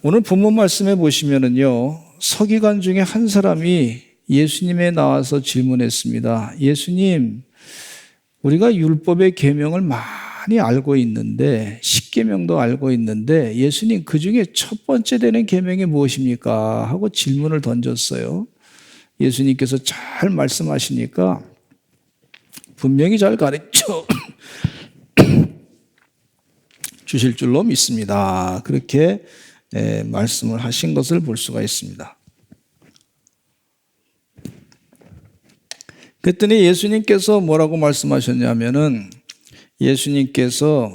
오늘 본문 말씀에 보시면은요, 서기관 중에 한 사람이 예수님에 나와서 질문했습니다. 예수님, 우리가 율법의 계명을 많이 알고 있는데, 십계명도 알고 있는데, 예수님 그 중에 첫 번째 되는 계명이 무엇입니까? 하고 질문을 던졌어요. 예수님께서 잘 말씀하시니까 분명히 잘 가르쳐 주실 줄로 믿습니다. 그렇게 말씀을 하신 것을 볼 수가 있습니다. 그랬더니 예수님께서 뭐라고 말씀하셨냐면은, 예수님께서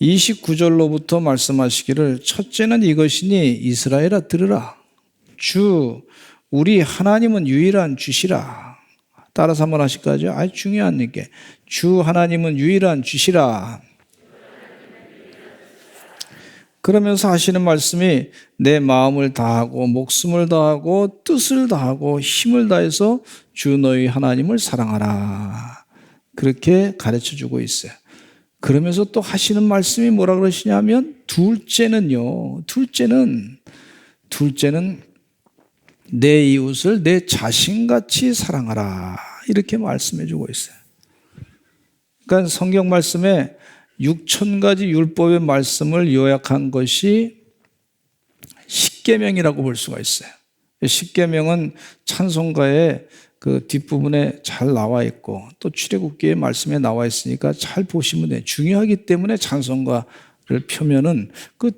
29절로부터 말씀하시기를, 첫째는 이것이니 이스라엘아 들으라. 주 우리 하나님은 유일한 주시라. 따라서 한번 하실까요? 아주 중요한 게, 주 하나님은 유일한 주시라. 그러면서 하시는 말씀이, 내 마음을 다하고 목숨을 다하고 뜻을 다하고 힘을 다해서 주 너희 하나님을 사랑하라. 그렇게 가르쳐주고 있어요. 그러면서 또 하시는 말씀이 뭐라 그러시냐면, 둘째는요, 둘째는 내 이웃을 내 자신같이 사랑하라. 이렇게 말씀해 주고 있어요. 그러니까 성경 말씀에 6,000가지 율법의 말씀을 요약한 것이 십계명이라고 볼 수가 있어요. 십계명은 찬송가의 그 뒷부분에 잘 나와 있고, 또 출애굽기의 말씀에 나와 있으니까 잘 보시면 돼요. 중요하기 때문에 찬송가를 펴면은 그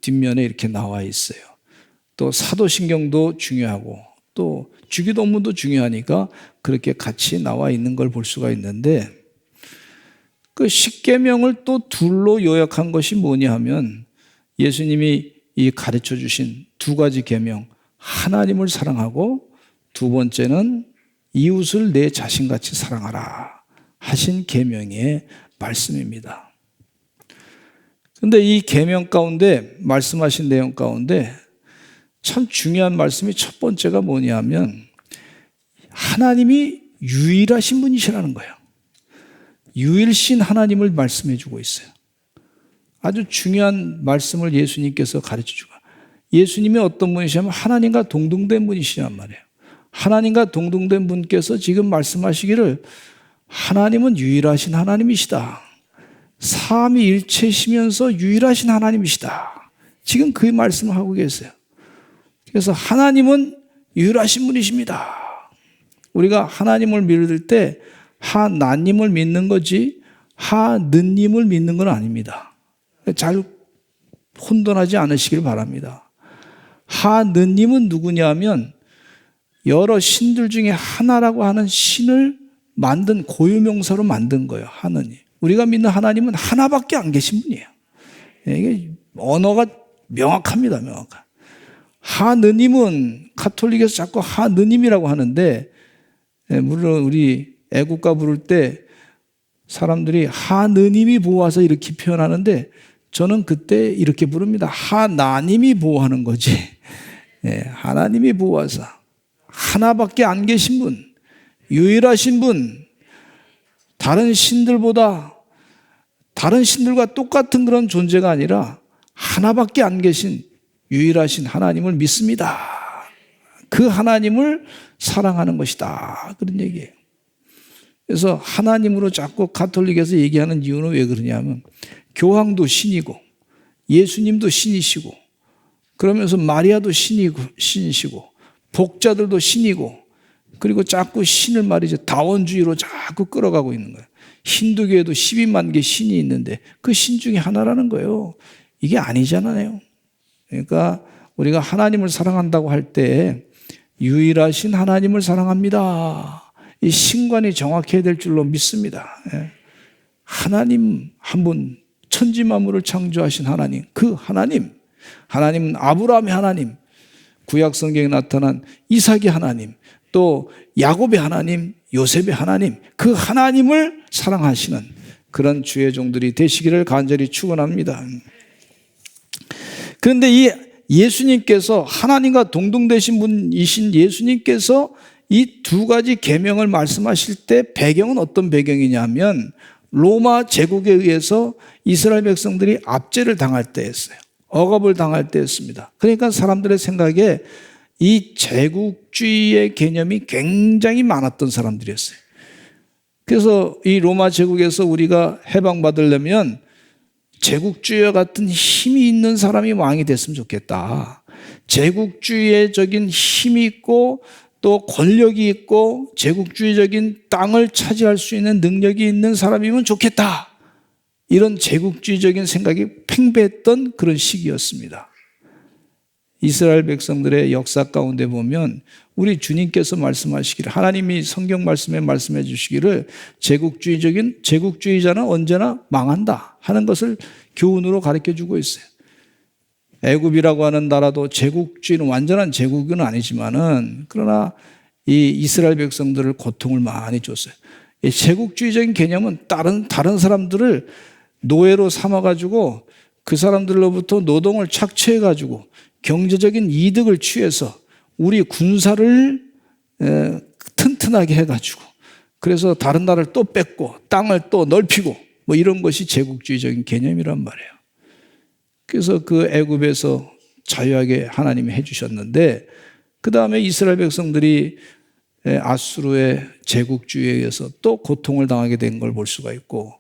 뒷면에 이렇게 나와 있어요. 또 사도신경도 중요하고, 또 주기도문도 중요하니까 그렇게 같이 나와 있는 걸 볼 수가 있는데, 그 십계명을 또 둘로 요약한 것이 뭐냐 하면, 예수님이 이 가르쳐 주신 두 가지 계명, 하나님을 사랑하고 두 번째는 이웃을 내 자신같이 사랑하라 하신 계명의 말씀입니다. 그런데 이 계명 가운데, 말씀하신 내용 가운데 참 중요한 말씀이 첫 번째가 뭐냐면, 하나님이 유일하신 분이시라는 거예요. 유일신 하나님을 말씀해 주고 있어요. 아주 중요한 말씀을 예수님께서 가르쳐 주고, 예수님이 어떤 분이시냐면 하나님과 동등된 분이시란 말이에요. 하나님과 동등된 분께서 지금 말씀하시기를, 하나님은 유일하신 하나님이시다. 삼위일체시면서 유일하신 하나님이시다. 지금 그 말씀을 하고 계세요. 그래서 하나님은 유일하신 분이십니다. 우리가 하나님을 믿을 때 하나님을 믿는 거지 하느님을 믿는 건 아닙니다. 잘 혼돈하지 않으시길 바랍니다. 하느님은 누구냐면, 여러 신들 중에 하나라고 하는 신을 만든 고유명사로 만든 거예요. 하느님. 우리가 믿는 하나님은 하나밖에 안 계신 분이에요. 이게 언어가 명확합니다. 명확한. 하느님은 가톨릭에서 자꾸 하느님이라고 하는데, 물론 우리 애국가 부를 때 사람들이 하느님이 보호하사 이렇게 표현하는데, 저는 그때 이렇게 부릅니다. 하나님이 보호하는 거지. 하나님이 보호하사. 하나밖에 안 계신 분, 유일하신 분, 다른 신들과 똑같은 그런 존재가 아니라 하나밖에 안 계신 유일하신 하나님을 믿습니다. 그 하나님을 사랑하는 것이다. 그런 얘기예요. 그래서 하나님으로 자꾸 가톨릭에서 얘기하는 이유는 왜 그러냐면, 교황도 신이고 예수님도 신이시고, 그러면서 마리아도 신이시고 복자들도 신이고, 그리고 자꾸 신을 말이죠, 다원주의로 자꾸 끌어가고 있는 거예요. 힌두교에도 12만 개 신이 있는데 그 신 중에 하나라는 거예요. 이게 아니잖아요. 그러니까 우리가 하나님을 사랑한다고 할 때 유일하신 하나님을 사랑합니다. 이 신관이 정확해야 될 줄로 믿습니다. 하나님 한 분, 천지 만물을 창조하신 하나님, 그 하나님은 아브라함의 하나님, 구약 성경에 나타난 이삭의 하나님, 또 야곱의 하나님, 요셉의 하나님, 그 하나님을 사랑하시는 그런 주의 종들이 되시기를 간절히 축원합니다. 그런데 이 예수님께서, 하나님과 동등되신 분이신 예수님께서 이 두 가지 계명을 말씀하실 때 배경은 어떤 배경이냐면, 로마 제국에 의해서 이스라엘 백성들이 압제를 당할 때였어요. 억압을 당할 때였습니다. 그러니까 사람들의 생각에 이 제국주의의 개념이 굉장히 많았던 사람들이었어요. 그래서 이 로마 제국에서 우리가 해방받으려면 제국주의와 같은 힘이 있는 사람이 왕이 됐으면 좋겠다. 제국주의적인 힘이 있고 또 권력이 있고 제국주의적인 땅을 차지할 수 있는 능력이 있는 사람이면 좋겠다. 이런 제국주의적인 생각이 팽배했던 그런 시기였습니다. 이스라엘 백성들의 역사 가운데 보면 우리 주님께서 말씀하시기를, 하나님이 성경 말씀에 말씀해 주시기를 제국주의자는 언제나 망한다 하는 것을 교훈으로 가르쳐 주고 있어요. 애굽이라고 하는 나라도 제국주의는 완전한 제국은 아니지만은 그러나 이 이스라엘 백성들을 고통을 많이 줬어요. 이 제국주의적인 개념은 다른 사람들을 노예로 삼아가지고 그 사람들로부터 노동을 착취해가지고 경제적인 이득을 취해서 우리 군사를 튼튼하게 해가지고 그래서 다른 나라를 또 뺏고 땅을 또 넓히고 뭐 이런 것이 제국주의적인 개념이란 말이에요. 그래서 그 애굽에서 자유하게 하나님이 해주셨는데 그 다음에 이스라엘 백성들이 아수르의 제국주의에 의해서 또 고통을 당하게 된 걸 볼 수가 있고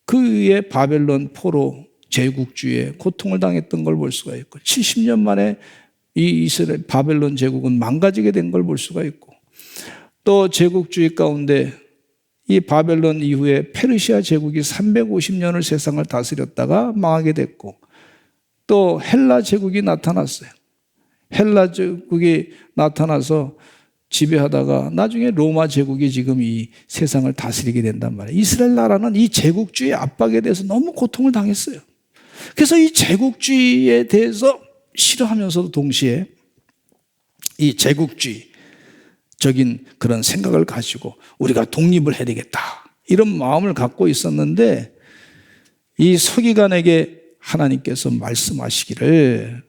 그 위에 바벨론 포로 제국주의에 고통을 당했던 걸 볼 수가 있고 70년 만에 이 이스라엘 바벨론 제국은 망가지게 된 걸 볼 수가 있고 또 제국주의 가운데 이 바벨론 이후에 페르시아 제국이 350년을 세상을 다스렸다가 망하게 됐고 또 헬라 제국이 나타났어요. 헬라 제국이 나타나서 지배하다가 나중에 로마 제국이 지금 이 세상을 다스리게 된단 말이에요. 이스라엘 나라는 이 제국주의 압박에 대해서 너무 고통을 당했어요. 그래서 이 제국주의에 대해서 싫어하면서도 동시에 이 제국주의적인 그런 생각을 가지고 우리가 독립을 해야 되겠다 이런 마음을 갖고 있었는데 이 서기관에게 하나님께서 말씀하시기를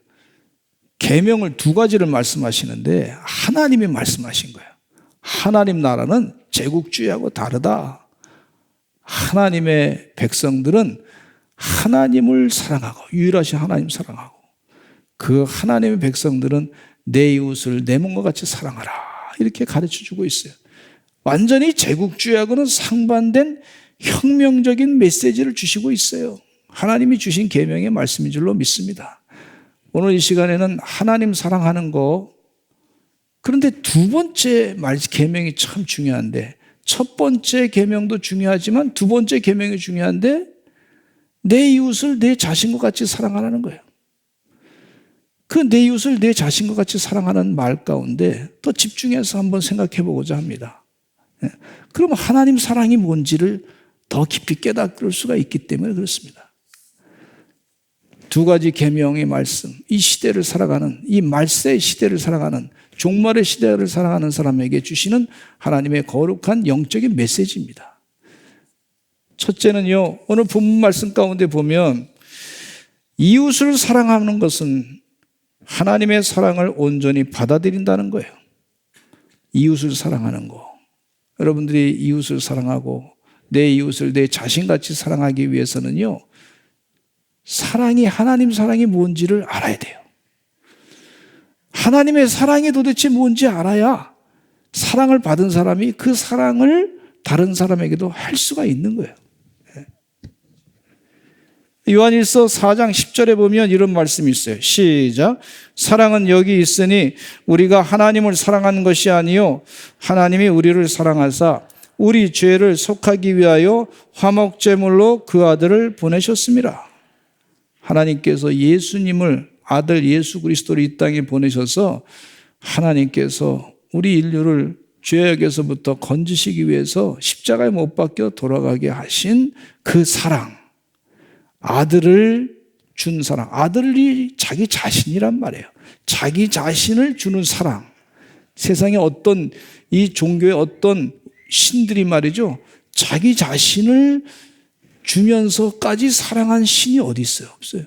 계명을 두 가지를 말씀하시는데 하나님이 말씀하신 거예요. 하나님 나라는 제국주의하고 다르다. 하나님의 백성들은 하나님을 사랑하고 유일하신 하나님 사랑하고 그 하나님의 백성들은 내 이웃을 내 몸과 같이 사랑하라 이렇게 가르쳐주고 있어요. 완전히 제국주의하고는 상반된 혁명적인 메시지를 주시고 있어요. 하나님이 주신 계명의 말씀인 줄로 믿습니다. 오늘 이 시간에는 하나님 사랑하는 거, 그런데 두 번째 계명이 참 중요한데 첫 번째 계명도 중요하지만 두 번째 계명이 중요한데 내 이웃을 내 자신과 같이 사랑하라는 거예요. 그 내 이웃을 내 자신과 같이 사랑하는 말 가운데 또 집중해서 한번 생각해 보고자 합니다. 그럼 하나님 사랑이 뭔지를 더 깊이 깨닫을 수가 있기 때문에 그렇습니다. 두 가지 계명의 말씀, 이 시대를 살아가는, 이 말세 시대를 살아가는, 종말의 시대를 살아가는 사람에게 주시는 하나님의 거룩한 영적인 메시지입니다. 첫째는요, 오늘 본문 말씀 가운데 보면 이웃을 사랑하는 것은 하나님의 사랑을 온전히 받아들인다는 거예요. 이웃을 사랑하는 거. 여러분들이 이웃을 사랑하고 내 이웃을 내 자신같이 사랑하기 위해서는요, 사랑이, 하나님 사랑이 뭔지를 알아야 돼요. 하나님의 사랑이 도대체 뭔지 알아야 사랑을 받은 사람이 그 사랑을 다른 사람에게도 할 수가 있는 거예요. 요한일서 4장 10절에 보면 이런 말씀이 있어요. 시작. 사랑은 여기 있으니 우리가 하나님을 사랑하는 것이 아니요 하나님이 우리를 사랑하사 우리 죄를 속하기 위하여 화목제물로 그 아들을 보내셨습니다. 하나님께서 예수님을 아들 예수 그리스도를 이 땅에 보내셔서 하나님께서 우리 인류를 죄악에서부터 건지시기 위해서 십자가에 못 박혀 돌아가게 하신 그 사랑, 아들을 준 사랑, 아들이 자기 자신이란 말이에요. 자기 자신을 주는 사랑. 세상에 어떤 이 종교의 어떤 신들이 말이죠, 자기 자신을 주면서까지 사랑한 신이 어디 있어요? 없어요.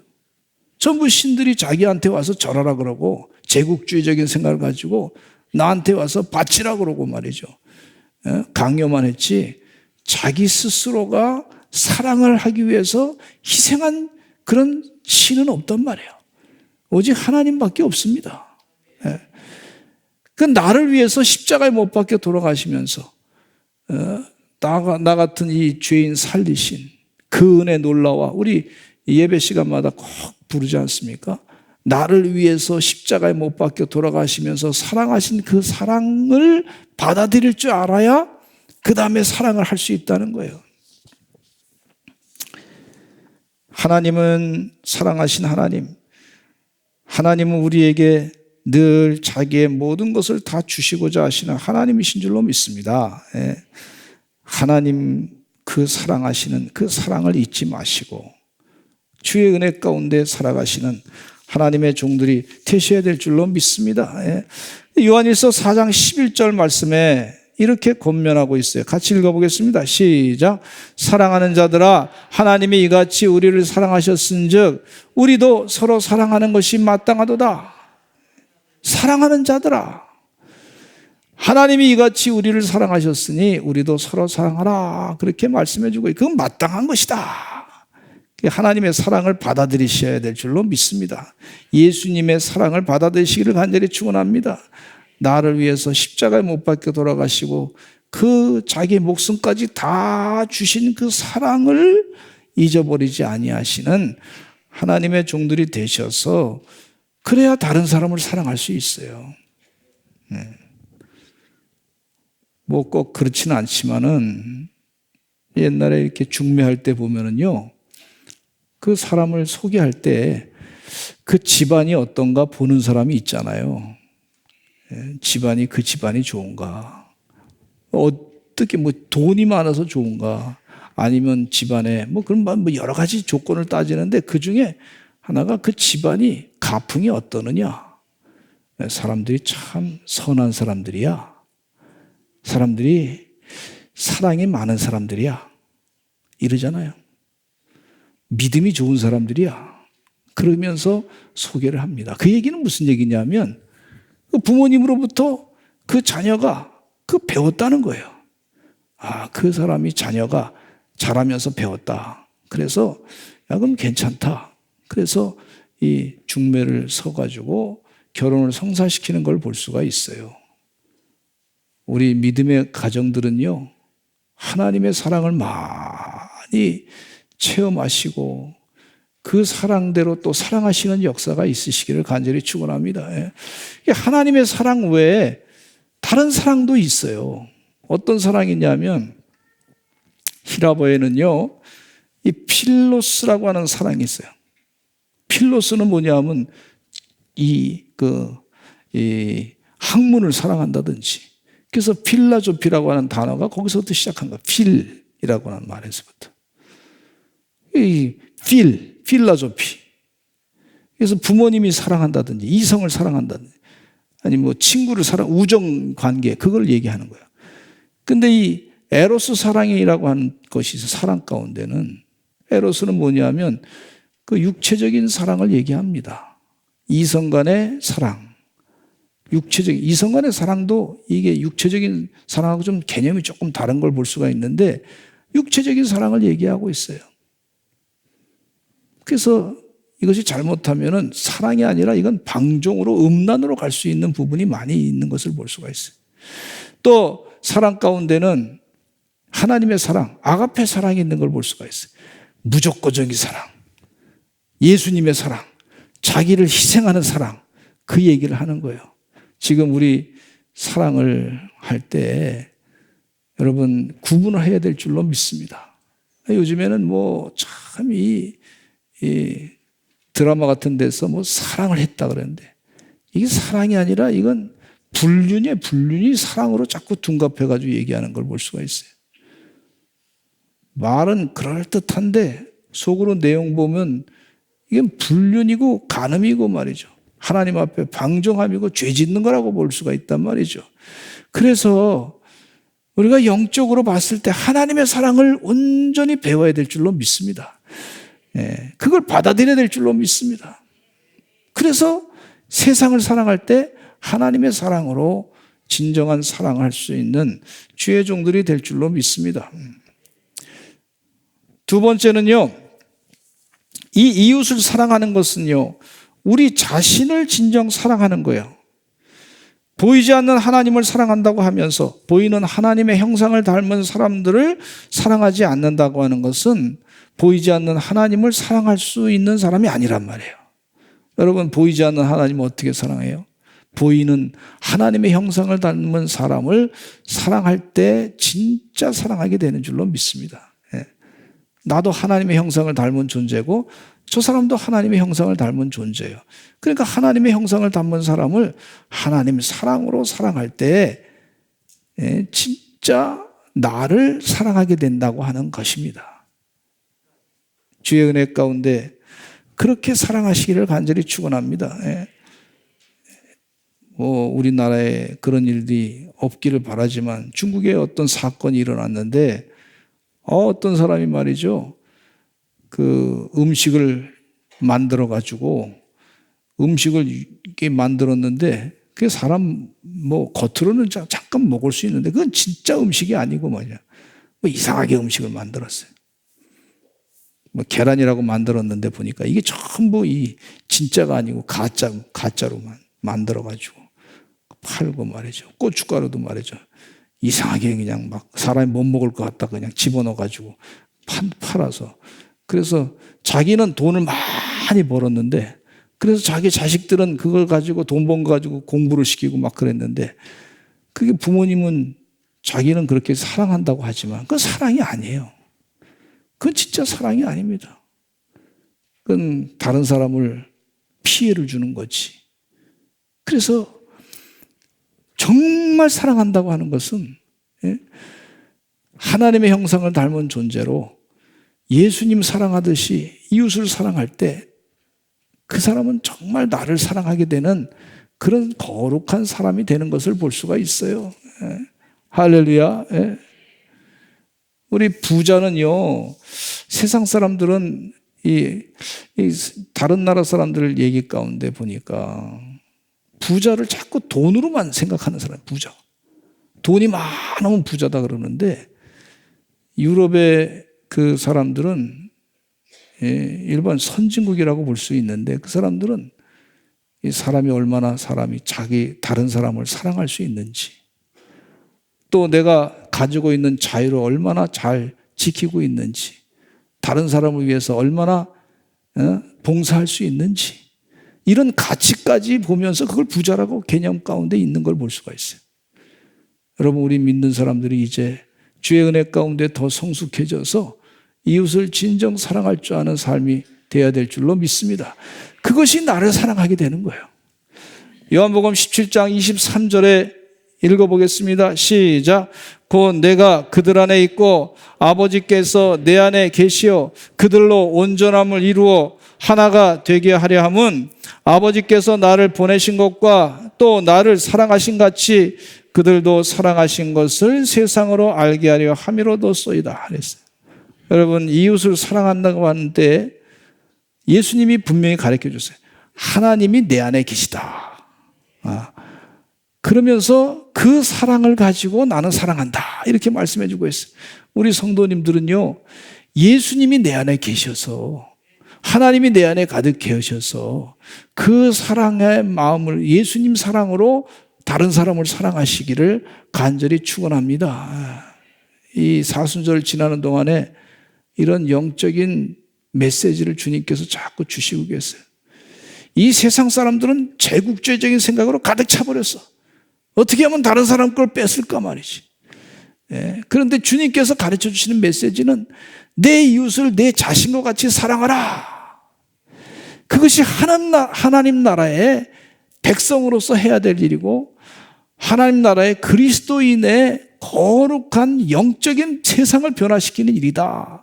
전부 신들이 자기한테 와서 절하라 그러고 제국주의적인 생각을 가지고 나한테 와서 바치라 그러고 말이죠. 강요만 했지 자기 스스로가 사랑을 하기 위해서 희생한 그런 신은 없단 말이에요. 오직 하나님밖에 없습니다. 예. 그 나를 위해서 십자가에 못 박혀 돌아가시면서 나 같은 이 죄인 살리신 그 은혜 놀라와 우리 예배 시간마다 꼭 부르지 않습니까? 나를 위해서 십자가에 못 박혀 돌아가시면서 사랑하신 그 사랑을 받아들일 줄 알아야 그 다음에 사랑을 할 수 있다는 거예요. 하나님은 사랑하신 하나님. 하나님은 우리에게 늘 자기의 모든 것을 다 주시고자 하시는 하나님이신 줄로 믿습니다. 예. 하나님 그 사랑하시는 그 사랑을 잊지 마시고 주의 은혜 가운데 살아가시는 하나님의 종들이 되셔야 될 줄로 믿습니다. 예. 요한일서 4장 11절 말씀에 이렇게 권면하고 있어요. 같이 읽어보겠습니다. 시작. 사랑하는 자들아 하나님이 이같이 우리를 사랑하셨은즉 우리도 서로 사랑하는 것이 마땅하도다. 사랑하는 자들아 하나님이 이같이 우리를 사랑하셨으니 우리도 서로 사랑하라. 그렇게 말씀해 주고 그건 마땅한 것이다. 하나님의 사랑을 받아들이셔야 될 줄로 믿습니다. 예수님의 사랑을 받아들이시기를 간절히 축원합니다. 나를 위해서 십자가에 못 박혀 돌아가시고 그 자기 목숨까지 다 주신 그 사랑을 잊어버리지 아니하시는 하나님의 종들이 되셔서 그래야 다른 사람을 사랑할 수 있어요. 뭐 꼭 그렇지는 않지만은 옛날에 이렇게 중매할 때 보면은요, 그 사람을 소개할 때 그 집안이 어떤가 보는 사람이 있잖아요. 집안이 그 집안이 좋은가, 어떻게 뭐 돈이 많아서 좋은가, 아니면 집안에 뭐 그런 뭐 여러 가지 조건을 따지는데 그 중에 하나가 그 집안이 가풍이 어떠느냐. 사람들이 참 선한 사람들이야. 사람들이 사랑이 많은 사람들이야. 이러잖아요. 믿음이 좋은 사람들이야. 그러면서 소개를 합니다. 그 얘기는 무슨 얘기냐면 그 부모님으로부터 그 자녀가 그 배웠다는 거예요. 아, 그 사람이 자녀가 자라면서 배웠다. 그래서 야, 그럼 괜찮다. 그래서 이 중매를 서가지고 결혼을 성사시키는 걸 볼 수가 있어요. 우리 믿음의 가정들은요, 하나님의 사랑을 많이 체험하시고 그 사랑대로 또 사랑하시는 역사가 있으시기를 간절히 축원합니다. 하나님의 사랑 외에 다른 사랑도 있어요. 어떤 사랑이냐면 히라보에는요, 이 필로스라고 하는 사랑이 있어요. 필로스는 뭐냐면 이 학문을 사랑한다든지, 그래서 필라조피라고 하는 단어가 거기서부터 시작한 거야. 필이라고 하는 말에서부터. 이 필라조피. 그래서 부모님이 사랑한다든지, 이성을 사랑한다든지, 아니 뭐 친구를 우정 관계, 그걸 얘기하는 거야. 근데 이 에로스 사랑이라고 하는 것이 있어. 사랑 가운데는 에로스는 뭐냐면 그 육체적인 사랑을 얘기합니다. 이성 간의 사랑. 육체적인, 이성 간의 사랑도 이게 육체적인 사랑하고 좀 개념이 조금 다른 걸 볼 수가 있는데 육체적인 사랑을 얘기하고 있어요. 그래서 이것이 잘못하면은 사랑이 아니라 이건 방종으로, 음란으로 갈 수 있는 부분이 많이 있는 것을 볼 수가 있어요. 또 사랑 가운데는 하나님의 사랑, 아가페 사랑이 있는 걸 볼 수가 있어요. 무조건적인 사랑, 예수님의 사랑, 자기를 희생하는 사랑, 그 얘기를 하는 거예요. 지금 우리 사랑을 할 때 여러분 구분을 해야 될 줄로 믿습니다. 요즘에는 뭐 참 이 드라마 같은 데서 뭐 사랑을 했다 그러는데 이게 사랑이 아니라 이건 불륜이에요. 불륜이 사랑으로 자꾸 둔갑해가지고 얘기하는 걸 볼 수가 있어요. 말은 그럴듯한데 속으로 내용 보면 이건 불륜이고 간음이고 말이죠. 하나님 앞에 방종함이고 죄 짓는 거라고 볼 수가 있단 말이죠. 그래서 우리가 영적으로 봤을 때 하나님의 사랑을 온전히 배워야 될 줄로 믿습니다. 그걸 받아들여야 될 줄로 믿습니다. 그래서 세상을 사랑할 때 하나님의 사랑으로 진정한 사랑을 할 수 있는 주의 종들이 될 줄로 믿습니다. 두 번째는요, 이 이웃을 사랑하는 것은요, 우리 자신을 진정 사랑하는 거예요. 보이지 않는 하나님을 사랑한다고 하면서 보이는 하나님의 형상을 닮은 사람들을 사랑하지 않는다고 하는 것은 보이지 않는 하나님을 사랑할 수 있는 사람이 아니란 말이에요. 여러분, 보이지 않는 하나님을 어떻게 사랑해요? 보이는 하나님의 형상을 닮은 사람을 사랑할 때 진짜 사랑하게 되는 줄로 믿습니다. 나도 하나님의 형상을 닮은 존재고 저 사람도 하나님의 형상을 닮은 존재예요. 그러니까 하나님의 형상을 닮은 사람을 하나님 사랑으로 사랑할 때 진짜 나를 사랑하게 된다고 하는 것입니다. 주의 은혜 가운데 그렇게 사랑하시기를 간절히 축원합니다. 우리나라에 그런 일이 없기를 바라지만 중국에 어떤 사건이 일어났는데 어떤 사람이 말이죠, 그 음식을 만들어 가지고 음식을 이렇게 만들었는데 그 사람 겉으로는 잠깐 먹을 수 있는데 그건 진짜 음식이 아니고 말이야. 이상하게 음식을 만들었어요. 계란이라고 만들었는데 보니까 이게 전부 이 진짜가 아니고 가짜로만 만들어 가지고 팔고 말이죠. 고춧가루도 말이죠. 이상하게 그냥 막 사람이 못 먹을 것 같다 그냥 집어넣어 가지고 팔아서. 그래서 자기는 돈을 많이 벌었는데 그래서 자기 자식들은 그걸 가지고 돈 번 거 가지고 공부를 시키고 막 그랬는데 그게 부모님은 자기는 그렇게 사랑한다고 하지만 그건 사랑이 아니에요. 그건 진짜 사랑이 아닙니다. 그건 다른 사람을 피해를 주는 거지. 그래서 정말 사랑한다고 하는 것은 하나님의 형상을 닮은 존재로 예수님 사랑하듯이 이웃을 사랑할 때 그 사람은 정말 나를 사랑하게 되는 그런 거룩한 사람이 되는 것을 볼 수가 있어요. 할렐루야. 우리 부자는요, 세상 사람들은 이 다른 나라 사람들 얘기 가운데 보니까 부자를 자꾸 돈으로만 생각하는 사람, 부자. 돈이 많으면 부자다 그러는데 유럽의 그 사람들은 일반 선진국이라고 볼 수 있는데 그 사람들은 이 사람이 얼마나 다른 사람을 사랑할 수 있는지 또 내가 가지고 있는 자유를 얼마나 잘 지키고 있는지 다른 사람을 위해서 얼마나 봉사할 수 있는지 이런 가치까지 보면서 그걸 부자라고 개념 가운데 있는 걸 볼 수가 있어요. 여러분, 우리 믿는 사람들이 이제 주의 은혜 가운데 더 성숙해져서 이웃을 진정 사랑할 줄 아는 삶이 되어야 될 줄로 믿습니다. 그것이 나를 사랑하게 되는 거예요. 요한복음 17장 23절에 읽어보겠습니다. 시작. 곧 내가 그들 안에 있고 아버지께서 내 안에 계시어 그들로 온전함을 이루어 하나가 되게 하려 함은 아버지께서 나를 보내신 것과 또 나를 사랑하신 같이 그들도 사랑하신 것을 세상으로 알게 하려 함이로도소이다 그랬어요. 여러분, 이웃을 사랑한다고 하는데 예수님이 분명히 가르쳐 줬어요. 하나님이 내 안에 계시다. 그러면서 그 사랑을 가지고 나는 사랑한다. 이렇게 말씀해 주고 있어요. 우리 성도님들은요, 예수님이 내 안에 계셔서 하나님이 내 안에 가득 계셔서 그 사랑의 마음을 예수님 사랑으로 다른 사람을 사랑하시기를 간절히 축원합니다. 이 사순절 지나는 동안에 이런 영적인 메시지를 주님께서 자꾸 주시고 계세요. 이 세상 사람들은 제국주의적인 생각으로 가득 차버렸어. 어떻게 하면 다른 사람 걸 뺏을까 말이지. 그런데 주님께서 가르쳐 주시는 메시지는 내 이웃을 내 자신과 같이 사랑하라. 그것이 하나님 나라의 백성으로서 해야 될 일이고 하나님 나라의 그리스도인의 거룩한 영적인 세상을 변화시키는 일이다.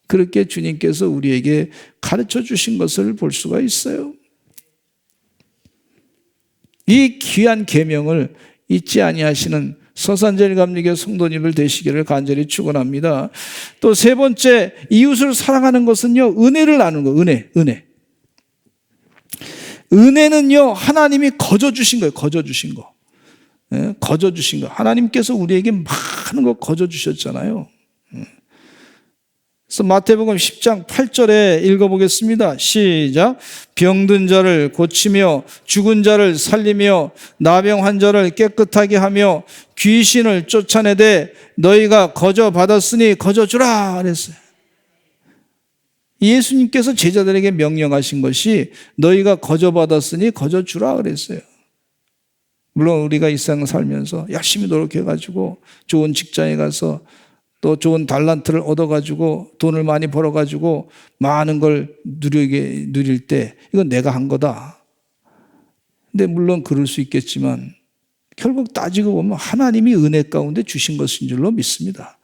그렇게 주님께서 우리에게 가르쳐 주신 것을 볼 수가 있어요. 이 귀한 계명을 잊지 아니하시는 서산제일감리교 성도님들 되시기를 간절히 축원합니다. 또 세 번째, 이웃을 사랑하는 것은요, 은혜를 나누는 거. 은혜. 은혜는요, 하나님이 거저 주신 거예요. 거저 주신 거. 거저 주신 거. 하나님께서 우리에게 많은 거 거저 주셨잖아요. 그래서 마태복음 10장 8절에 읽어보겠습니다. 시작. 병든 자를 고치며 죽은 자를 살리며 나병 환자를 깨끗하게 하며 귀신을 쫓아내되 너희가 거저 받았으니 거저 주라 그랬어요. 예수님께서 제자들에게 명령하신 것이 너희가 거저 받았으니 거저 주라 그랬어요. 물론 우리가 이 세상 살면서 열심히 노력해가지고 좋은 직장에 가서 또 좋은 달란트를 얻어가지고 돈을 많이 벌어가지고 많은 걸 누릴 때 이건 내가 한 거다. 근데 물론 그럴 수 있겠지만 결국 따지고 보면 하나님이 은혜 가운데 주신 것인 줄로 믿습니다.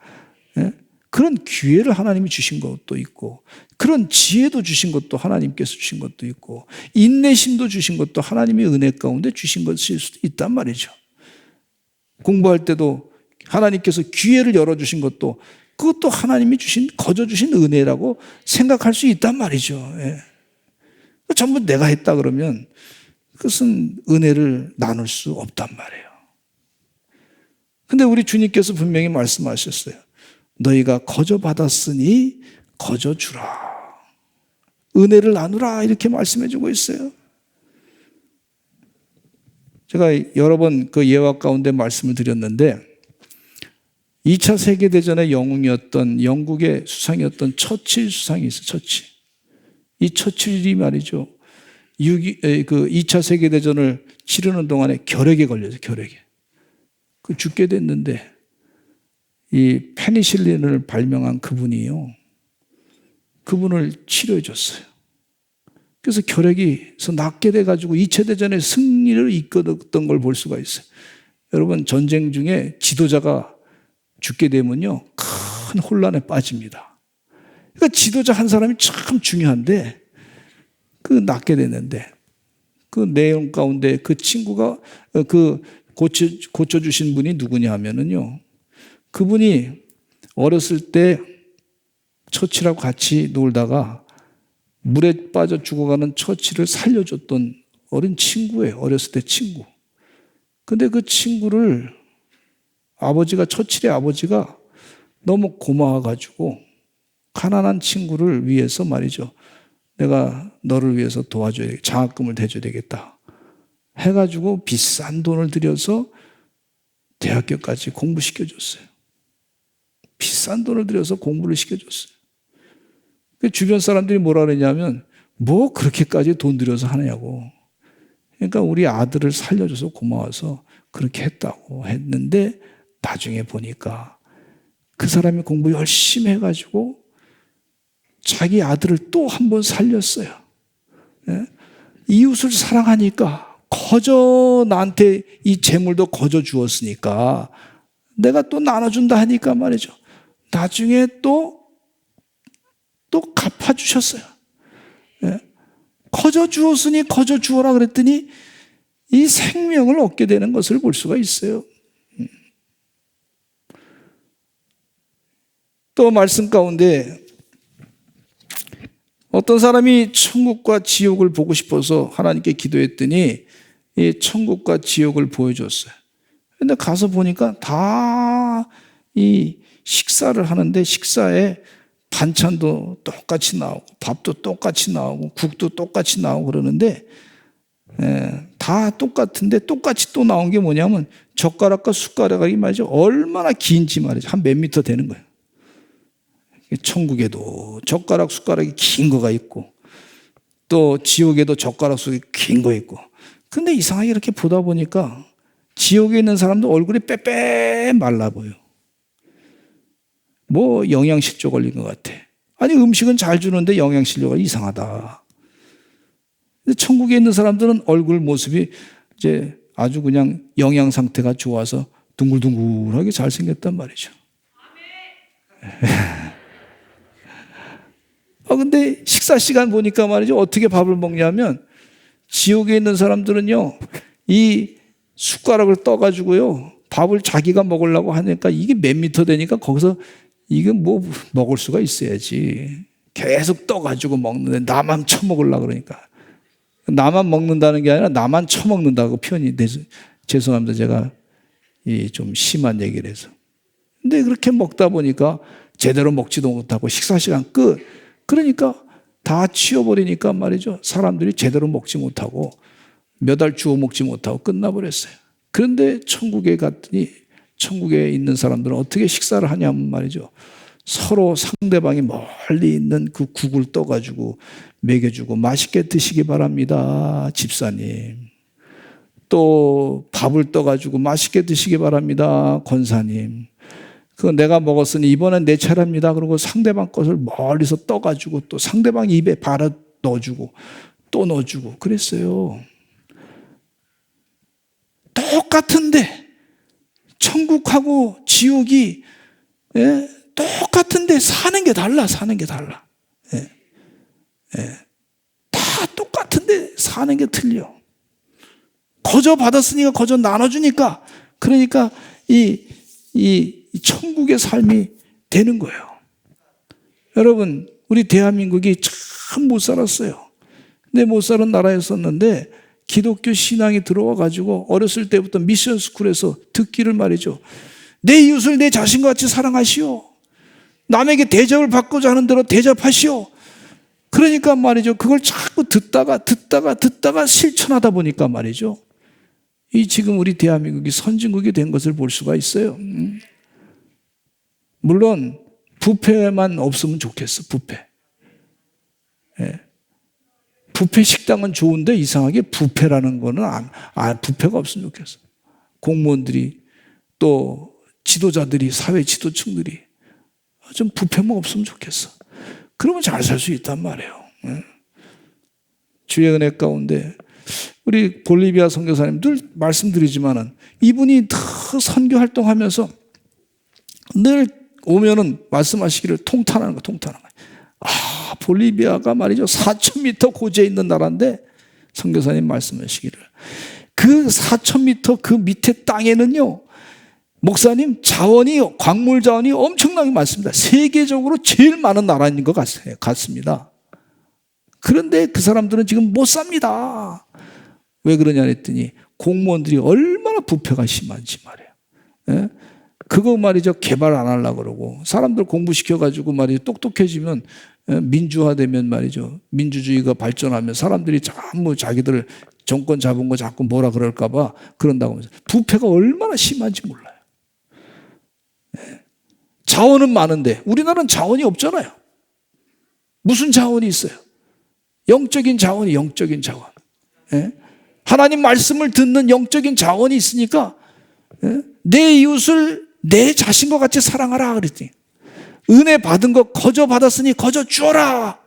예? 그런 기회를 하나님이 주신 것도 있고 그런 지혜도 주신 것도 하나님께서 주신 것도 있고 인내심도 주신 것도 하나님이 은혜 가운데 주신 것일 수도 있단 말이죠. 공부할 때도 하나님께서 기회를 열어주신 것도 그것도 하나님이 거저 주신 은혜라고 생각할 수 있단 말이죠. 예. 전부 내가 했다 그러면 그것은 은혜를 나눌 수 없단 말이에요. 근데 우리 주님께서 분명히 말씀하셨어요. 너희가 거저 받았으니 거저 주라. 은혜를 나누라 이렇게 말씀해 주고 있어요. 제가 여러 번 그 예화 가운데 말씀을 드렸는데 2차 세계대전의 영웅이었던 영국의 수상이었던 처칠 수상이 있어요. 처칠. 이 처칠이 말이죠. 2차 세계대전을 치르는 동안에 결핵에 걸려서 결핵에. 죽게 됐는데 이 페니실린을 발명한 그분이요. 그분을 치료해 줬어요. 그래서 결핵에서 낫게 돼가지고 2차 대전의 승리를 이끌었던 걸 볼 수가 있어요. 여러분 전쟁 중에 지도자가 죽게 되면요 큰 혼란에 빠집니다. 그러니까 지도자 한 사람이 참 중요한데 그 낫게 됐는데 그 내용 가운데 그 친구가 그 고쳐주신 분이 누구냐 하면은요 그분이 어렸을 때 처치라고 같이 놀다가 물에 빠져 죽어가는 처치를 살려줬던 어린 친구예요. 어렸을 때 친구. 근데 그 친구를 처칠의 아버지가 너무 고마워가지고 가난한 친구를 위해서 말이죠. 내가 너를 위해서 도와줘야 되겠다. 장학금을 대줘야 되겠다. 해가지고 비싼 돈을 들여서 대학교까지 공부시켜줬어요. 비싼 돈을 들여서 공부를 시켜줬어요. 주변 사람들이 뭐라 그러냐면 뭐 그렇게까지 돈 들여서 하냐고. 그러니까 우리 아들을 살려줘서 고마워서 그렇게 했다고 했는데 나중에 보니까 그 사람이 공부 열심히 해가지고 자기 아들을 또 한 번 살렸어요. 예? 이웃을 사랑하니까 거저 나한테 이 재물도 거저 주었으니까 내가 또 나눠준다 하니까 말이죠. 나중에 또 갚아주셨어요. 예? 거저 주었으니 거저 주어라 그랬더니 이 생명을 얻게 되는 것을 볼 수가 있어요. 또 말씀 가운데 어떤 사람이 천국과 지옥을 보고 싶어서 하나님께 기도했더니 이 천국과 지옥을 보여줬어요. 근데 가서 보니까 다 이 식사를 하는데 식사에 반찬도 똑같이 나오고 밥도 똑같이 나오고 국도 똑같이 나오고 그러는데 다 똑같은데 똑같이 또 나온 게 뭐냐면 젓가락과 숟가락이 말이죠. 얼마나 긴지 말이죠. 한 몇 미터 되는 거예요. 천국에도 젓가락 숟가락이 긴 거가 있고 또 지옥에도 젓가락 숟가락이 긴 거 있고 근데 이상하게 이렇게 보다 보니까 지옥에 있는 사람도 얼굴이 빼빼 말라 보여. 뭐 영양실조 걸린 것 같아. 아니 음식은 잘 주는데 영양실조가 이상하다. 근데 천국에 있는 사람들은 얼굴 모습이 이제 아주 그냥 영양 상태가 좋아서 둥글둥글하게 잘생겼단 말이죠. 근데 식사 시간 보니까 말이죠. 어떻게 밥을 먹냐면 지옥에 있는 사람들은요. 이 숟가락을 떠가지고요. 밥을 자기가 먹으려고 하니까 이게 몇 미터 되니까 거기서 이게 뭐 먹을 수가 있어야지. 계속 떠가지고 먹는데 나만 처먹으려고 그러니까. 나만 먹는다는 게 아니라 나만 처먹는다고 표현이 돼서 죄송합니다. 제가 좀 심한 얘기를 해서. 근데 그렇게 먹다 보니까 제대로 먹지도 못하고 식사 시간 끝. 그러니까 다 치워버리니까 말이죠. 사람들이 제대로 먹지 못하고 몇 알 주워 먹지 못하고 끝나버렸어요. 그런데 천국에 갔더니 천국에 있는 사람들은 어떻게 식사를 하냐면 말이죠. 서로 상대방이 멀리 있는 그 국을 떠가지고 먹여주고 맛있게 드시기 바랍니다, 집사님. 또 밥을 떠가지고 맛있게 드시기 바랍니다, 권사님. 그거 내가 먹었으니 이번엔 내 차례입니다. 그리고 상대방 것을 멀리서 떠가지고 또 상대방 입에 발아 넣어주고 또 넣어주고 그랬어요. 똑같은데 천국하고 지옥이 똑같은데 사는 게 달라. 다 똑같은데 사는 게 틀려. 거저 받았으니까 거저 나눠주니까 그러니까 이 천국의 삶이 되는 거예요. 여러분, 우리 대한민국이 참 못 살았어요. 근데 못 사는 나라였었는데 기독교 신앙이 들어와 가지고 어렸을 때부터 미션 스쿨에서 듣기를 말이죠. 내 이웃을 내 자신과 같이 사랑하시오. 남에게 대접을 받고자 하는 대로 대접하시오. 그러니까 말이죠. 그걸 자꾸 듣다가 실천하다 보니까 말이죠. 이 지금 우리 대한민국이 선진국이 된 것을 볼 수가 있어요. 물론 뷔페만 없으면 좋겠어. 뷔페. 뷔페 식당은 좋은데 이상하게 뷔페라는 거는 뷔페가 없으면 좋겠어. 공무원들이 또 지도자들이 사회 지도층들이 좀 뷔페만 없으면 좋겠어. 그러면 잘 살 수 있단 말이에요. 주의 은혜 가운데 우리 볼리비아 선교사님 늘 말씀드리지만은 이분이 더 선교 활동하면서 늘 오면은 말씀하시기를 통탄하는 거. 볼리비아가 말이죠. 4,000m 고지에 있는 나라인데 선교사님 말씀하시기를 그 4,000m 그 밑에 땅에는요. 목사님 자원이 광물 자원이 엄청나게 많습니다. 세계적으로 제일 많은 나라인 것 같습니다. 그런데 그 사람들은 지금 못 삽니다. 왜 그러냐 했더니 공무원들이 얼마나 부패가 심한지 말이에요. 그거 말이죠. 개발 안 하려고 그러고 사람들 공부시켜가지고 말이죠. 똑똑해지면 민주화되면 말이죠. 민주주의가 발전하면 사람들이 전부 자기들 정권 잡은 거 자꾸 뭐라 그럴까 봐 그런다고 하면서 부패가 얼마나 심한지 몰라요. 자원은 많은데 우리나라는 자원이 없잖아요. 무슨 자원이 있어요? 영적인 자원이 영적인 자원. 하나님 말씀을 듣는 영적인 자원이 있으니까 내 이웃을 내 자신과 같이 사랑하라 그랬더니 은혜 받은 거 거저 받았으니 거저 주어라.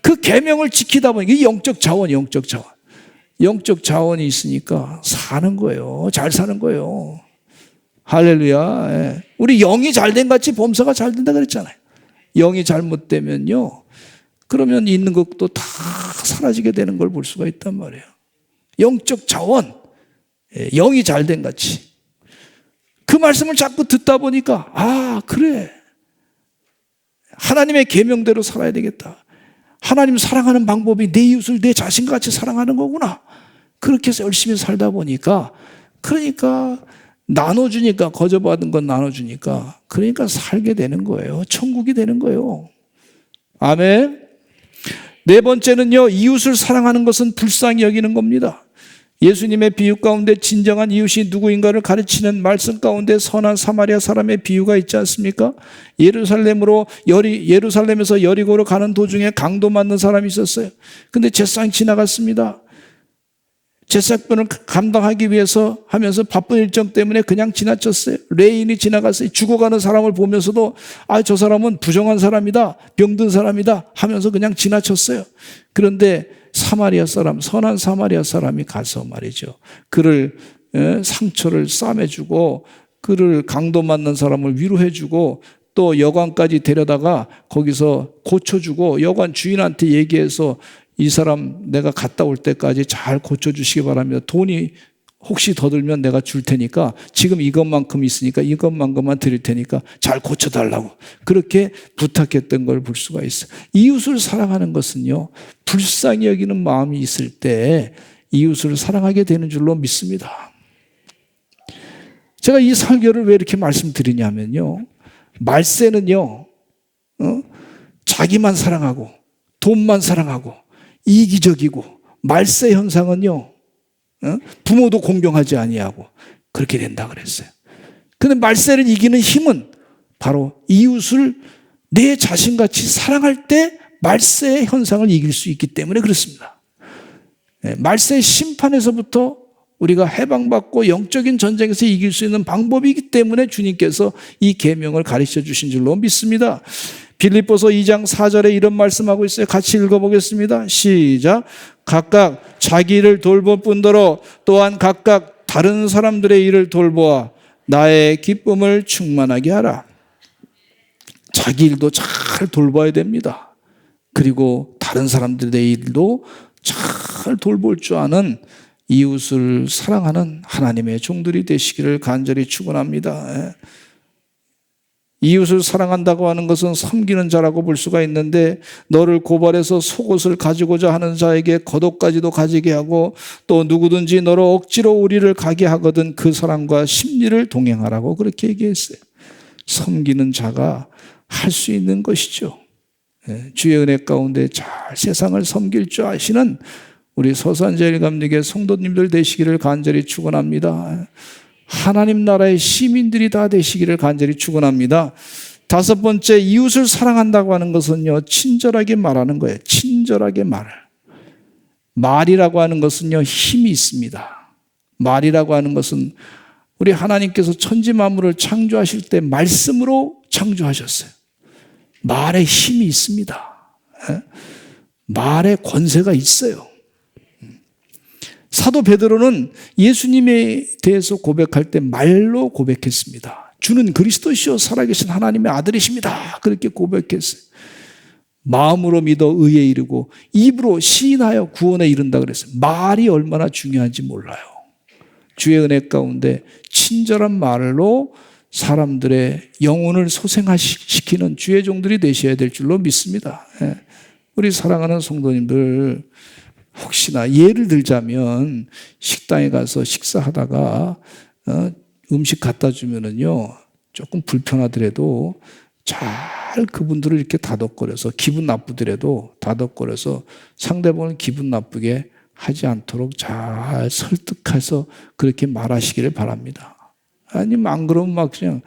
그 계명을 지키다 보니 이게 영적 자원이 영적 자원이 있으니까 사는 거예요. 잘 사는 거예요. 할렐루야. 우리 영이 잘된 같이 범사가 잘 된다 그랬잖아요. 영이 잘못되면요. 그러면 있는 것도 다 사라지게 되는 걸 볼 수가 있단 말이에요. 영적 자원, 영이 잘된 같이. 그 말씀을 자꾸 듣다 보니까 그래. 하나님의 계명대로 살아야 되겠다. 하나님 사랑하는 방법이 내 이웃을 내 자신과 같이 사랑하는 거구나. 그렇게 해서 열심히 살다 보니까 그러니까 나눠주니까 거저받은 건 나눠주니까 그러니까 살게 되는 거예요. 천국이 되는 거예요. 아멘. 네 번째는요. 이웃을 사랑하는 것은 불쌍히 여기는 겁니다. 예수님의 비유 가운데 진정한 이웃이 누구인가를 가르치는 말씀 가운데 선한 사마리아 사람의 비유가 있지 않습니까? 예루살렘에서 여리고로 가는 도중에 강도 맞는 사람이 있었어요. 근데 제사장이 지나갔습니다. 제사병을 감당하기 위해서 하면서 바쁜 일정 때문에 그냥 지나쳤어요. 레인이 지나갔어요. 죽어가는 사람을 보면서도 저 사람은 부정한 사람이다, 병든 사람이다 하면서 그냥 지나쳤어요. 그런데 사마리아 사람, 선한 사마리아 사람이 가서 말이죠. 그를 상처를 싸매주고 그를 강도 맞는 사람을 위로해주고 또 여관까지 데려다가 거기서 고쳐주고 여관 주인한테 얘기해서 이 사람 내가 갔다 올 때까지 잘 고쳐주시기 바랍니다. 돈이 혹시 더 들면 내가 줄 테니까 지금 이것만큼 있으니까 이것만큼만 드릴 테니까 잘 고쳐달라고 그렇게 부탁했던 걸 볼 수가 있어요. 이웃을 사랑하는 것은요. 불쌍히 여기는 마음이 있을 때 이웃을 사랑하게 되는 줄로 믿습니다. 제가 이 설교를 왜 이렇게 말씀드리냐면요. 말세는요, 자기만 사랑하고 돈만 사랑하고 이기적이고, 말세 현상은요, 부모도 공경하지 아니하고 그렇게 된다 그랬어요. 그런데 말세를 이기는 힘은 바로 이웃을 내 자신같이 사랑할 때 말세의 현상을 이길 수 있기 때문에 그렇습니다. 말세의 심판에서부터 우리가 해방받고 영적인 전쟁에서 이길 수 있는 방법이기 때문에 주님께서 이 계명을 가르쳐 주신 줄로 믿습니다. 빌립보서 2장 4절에 이런 말씀하고 있어요. 같이 읽어보겠습니다. 시작. 각각 자기 일을 돌볼 뿐더러 또한 각각 다른 사람들의 일을 돌보아 나의 기쁨을 충만하게 하라. 자기 일도 잘 돌봐야 됩니다. 그리고 다른 사람들의 일도 잘 돌볼 줄 아는 이웃을 사랑하는 하나님의 종들이 되시기를 간절히 축원합니다. 이웃을 사랑한다고 하는 것은 섬기는 자라고 볼 수가 있는데, 너를 고발해서 속옷을 가지고자 하는 자에게 겉옷까지도 가지게 하고, 또 누구든지 너를 억지로 우리를 가게 하거든 그 사람과 심리를 동행하라고 그렇게 얘기했어요. 섬기는 자가 할 수 있는 것이죠. 주의 은혜 가운데 잘 세상을 섬길 줄 아시는 우리 서산제일감리교 성도님들 되시기를 간절히 축원합니다. 하나님 나라의 시민들이 다 되시기를 간절히 축원합니다. 다섯 번째, 이웃을 사랑한다고 하는 것은요, 친절하게 말하는 거예요. 친절하게 말이라고 하는 것은요, 힘이 있습니다. 말이라고 하는 것은 우리 하나님께서 천지 만물을 창조하실 때 말씀으로 창조하셨어요. 말에 힘이 있습니다. 말에 권세가 있어요. 사도 베드로는 예수님에 대해서 고백할 때 말로 고백했습니다. 주는 그리스도시요 살아계신 하나님의 아들이십니다. 그렇게 고백했어요. 마음으로 믿어 의에 이르고 입으로 시인하여 구원에 이른다 그랬어요. 말이 얼마나 중요한지 몰라요. 주의 은혜 가운데 친절한 말로 사람들의 영혼을 소생시키는 주의 종들이 되셔야 될 줄로 믿습니다. 우리 사랑하는 성도님들, 혹시나 예를 들자면 식당에 가서 식사하다가 음식 갖다 주면은요, 조금 불편하더라도 잘 그분들을 이렇게 다독거려서, 기분 나쁘더라도 다독거려서 상대방을 기분 나쁘게 하지 않도록 잘 설득해서 그렇게 말하시기를 바랍니다. 아니면 안 그러면 막 그냥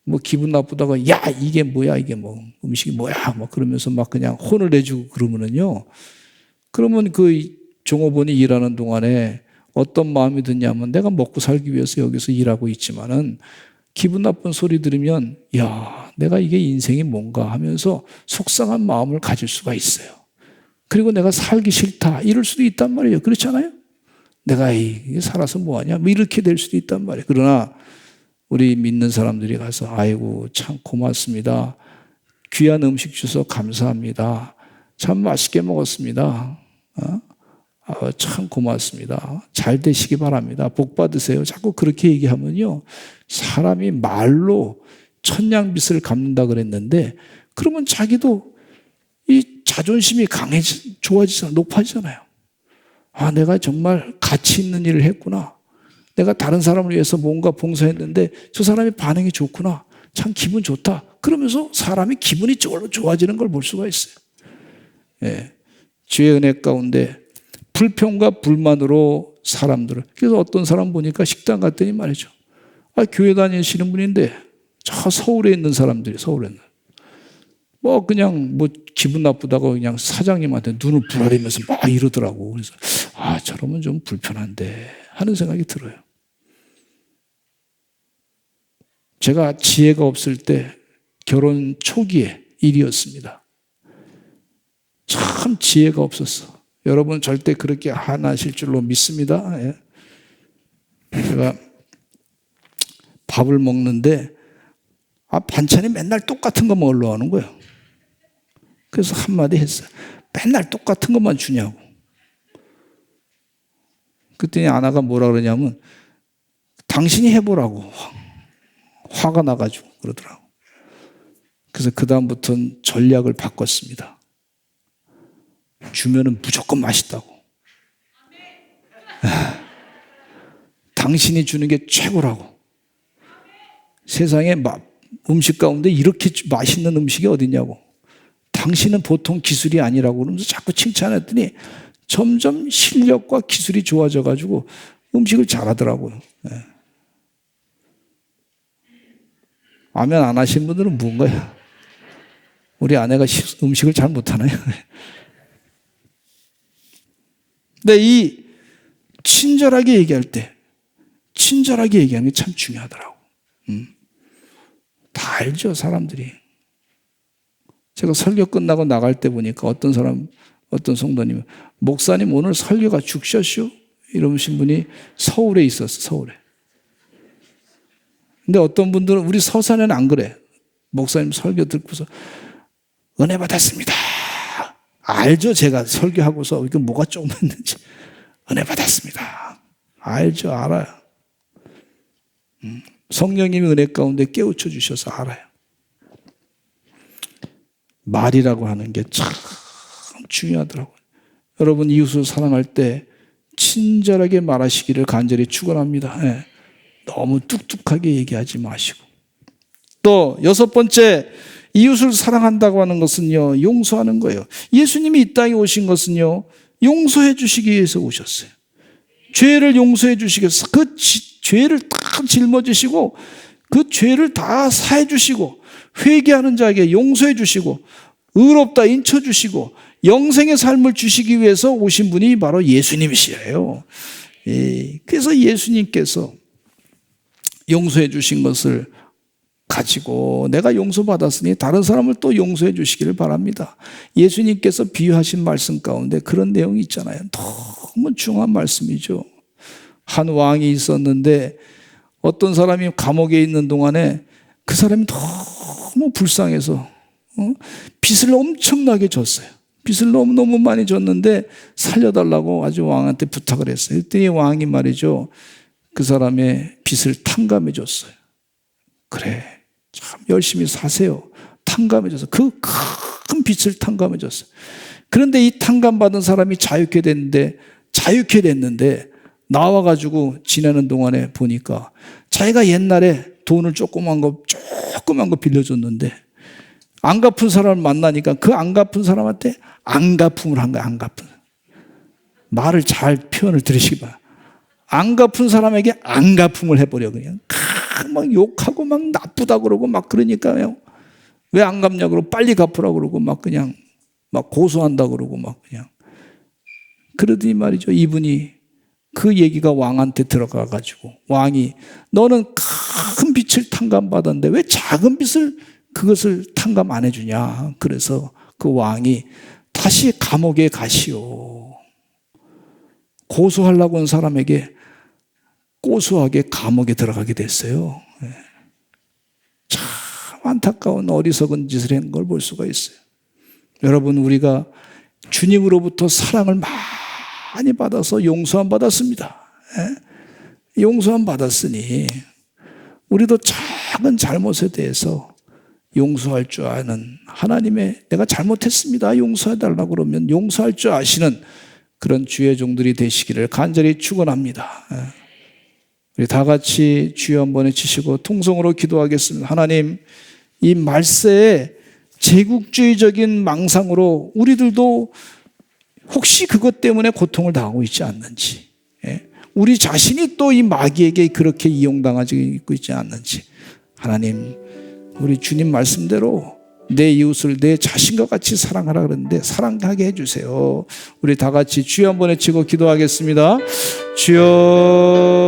뭐 기분 나쁘다가 야 이게 뭐야, 이게 뭐 음식이 뭐야 뭐 그러면서 막 그냥 혼을 내주고 그러면은요, 그러면 그 종업원이 일하는 동안에 어떤 마음이 드냐면, 내가 먹고 살기 위해서 여기서 일하고 있지만은 기분 나쁜 소리 들으면 야 내가 이게 인생이 뭔가 하면서 속상한 마음을 가질 수가 있어요. 그리고 내가 살기 싫다 이럴 수도 있단 말이에요. 그렇잖아요. 내가 이게 살아서 뭐하냐 뭐 이렇게 될 수도 있단 말이에요. 그러나 우리 믿는 사람들이 가서 아이고 참 고맙습니다. 귀한 음식 주셔서 감사합니다. 참 맛있게 먹었습니다. 참 고맙습니다. 잘 되시기 바랍니다. 복 받으세요. 자꾸 그렇게 얘기하면요, 사람이 말로 천냥빚을 갚는다 그랬는데, 그러면 자기도 이 자존심이 좋아지잖아요. 높아지잖아요. 아, 내가 정말 가치 있는 일을 했구나. 내가 다른 사람을 위해서 뭔가 봉사했는데 저 사람의 반응이 좋구나. 참 기분 좋다. 그러면서 사람이 기분이 좋아지는 걸 볼 수가 있어요. 예. 주의 은혜 가운데 불평과 불만으로 사람들을, 그래서 어떤 사람 보니까 식당 갔더니 말이죠, 교회 다니시는 분인데 저 서울에 있는 사람들이, 서울에 있는 뭐 그냥 뭐 기분 나쁘다고 그냥 사장님한테 눈을 부라리면서 막 이러더라고. 그래서 저러면 좀 불편한데 하는 생각이 들어요. 제가 지혜가 없을 때 결혼 초기의 일이었습니다. 참 지혜가 없었어. 여러분 절대 그렇게 안 하실 줄로 믿습니다. 제가 밥을 먹는데 반찬이 맨날 똑같은 것만 올라오는 거예요. 그래서 한마디 했어요. 맨날 똑같은 것만 주냐고. 그랬더니 아내가 뭐라 그러냐면 당신이 해보라고. 화가 나가지고 그러더라고. 그래서 그 다음부터는 전략을 바꿨습니다. 주면은 무조건 맛있다고. 당신이 주는 게 최고라고. 세상에 음식 가운데 이렇게 맛있는 음식이 어딨냐고. 당신은 보통 기술이 아니라고 그러면서 자꾸 칭찬했더니 점점 실력과 기술이 좋아져 가지고 음식을 잘하더라고요. 네. 아멘 안 하신 분들은 뭔가요? 우리 아내가 음식을 잘 못하나요? 근데 이 친절하게 얘기할 때, 친절하게 얘기하는 게 참 중요하더라고. 다 알죠, 사람들이. 제가 설교 끝나고 나갈 때 보니까 어떤 성도님, 목사님 오늘 설교가 죽셨슈? 이러신 분이 서울에 있었어, 서울에. 근데 어떤 분들은 우리 서산에는 안 그래. 목사님 설교 듣고서 은혜 받았습니다. 알죠, 제가 설교하고서 이게 뭐가 좀 했는지. 은혜 받았습니다. 알죠, 알아요. 성령님이 은혜 가운데 깨우쳐 주셔서 알아요. 말이라고 하는 게 참 중요하더라고요. 여러분 이웃을 사랑할 때 친절하게 말하시기를 간절히 축원합니다. 네. 너무 뚝뚝하게 얘기하지 마시고. 또 6번째, 이웃을 사랑한다고 하는 것은요, 용서하는 거예요. 예수님이 이 땅에 오신 것은요, 용서해 주시기 위해서 오셨어요. 죄를 용서해 주시기 위해서 그 죄를 다 짊어지시고 그 죄를 다 사해 주시고 회개하는 자에게 용서해 주시고 의롭다 인쳐 주시고 영생의 삶을 주시기 위해서 오신 분이 바로 예수님이시에요. 그래서 예수님께서 용서해 주신 것을 가지고 내가 용서받았으니 다른 사람을 또 용서해 주시기를 바랍니다. 예수님께서 비유하신 말씀 가운데 그런 내용이 있잖아요. 너무 중요한 말씀이죠. 한 왕이 있었는데 어떤 사람이 감옥에 있는 동안에 그 사람이 너무 불쌍해서 빚을 엄청나게 졌어요. 빚을 너무 많이 졌는데 살려달라고 아주 왕한테 부탁을 했어요. 그랬더니 왕이 말이죠, 그 사람의 빚을 탕감해 줬어요. 그래, 참 열심히 사세요. 탕감해 줘서 그 큰 빚을 탕감해 줬어요. 그런데 이 탕감받은 사람이 자유케 됐는데 나와가지고 지내는 동안에 보니까 자기가 옛날에 돈을 조그만 거 빌려줬는데 안 갚은 사람을 만나니까 그 안 갚은 사람한테 안갚음을 한 거야. 안갚음. 말을 잘 표현을 들으시기 바랍니다. 안 갚은 사람에게 안갚음을 해버려. 그냥 막 욕하고 막 나쁘다 그러고 막 그러니까요. 왜 안 갚냐 그러고 빨리 갚으라고 그러고 막 그냥 막 고소한다 그러고 막 그냥 그러더니 말이죠. 이분이 그 얘기가 왕한테 들어가가지고 왕이 너는 큰 빚을 탕감받았는데 왜 작은 빚을 그것을 탕감 안 해주냐. 그래서 그 왕이 다시 감옥에 가시오. 고소하려고 온 사람에게 고소하게 감옥에 들어가게 됐어요. 참 안타까운 어리석은 짓을 한 걸 볼 수가 있어요. 여러분 우리가 주님으로부터 사랑을 많이 받아서 용서함 받았습니다. 용서함 받았으니 우리도 작은 잘못에 대해서 용서할 줄 아는 하나님의 내가 잘못했습니다. 용서해달라고 그러면 용서할 줄 아시는 그런 주의 종들이 되시기를 간절히 축원합니다. 우리 다 같이 주여 한번 외치시고 통성으로 기도하겠습니다. 하나님, 이 말세에 제국주의적인 망상으로 우리들도 혹시 그것 때문에 고통을 당하고 있지 않는지, 우리 자신이 또 이 마귀에게 그렇게 이용당하고 있지 않는지, 하나님 우리 주님 말씀대로 내 이웃을 내 자신과 같이 사랑하라 그러는데 사랑하게 해주세요. 우리 다 같이 주여 한번 외치고 기도하겠습니다. 주여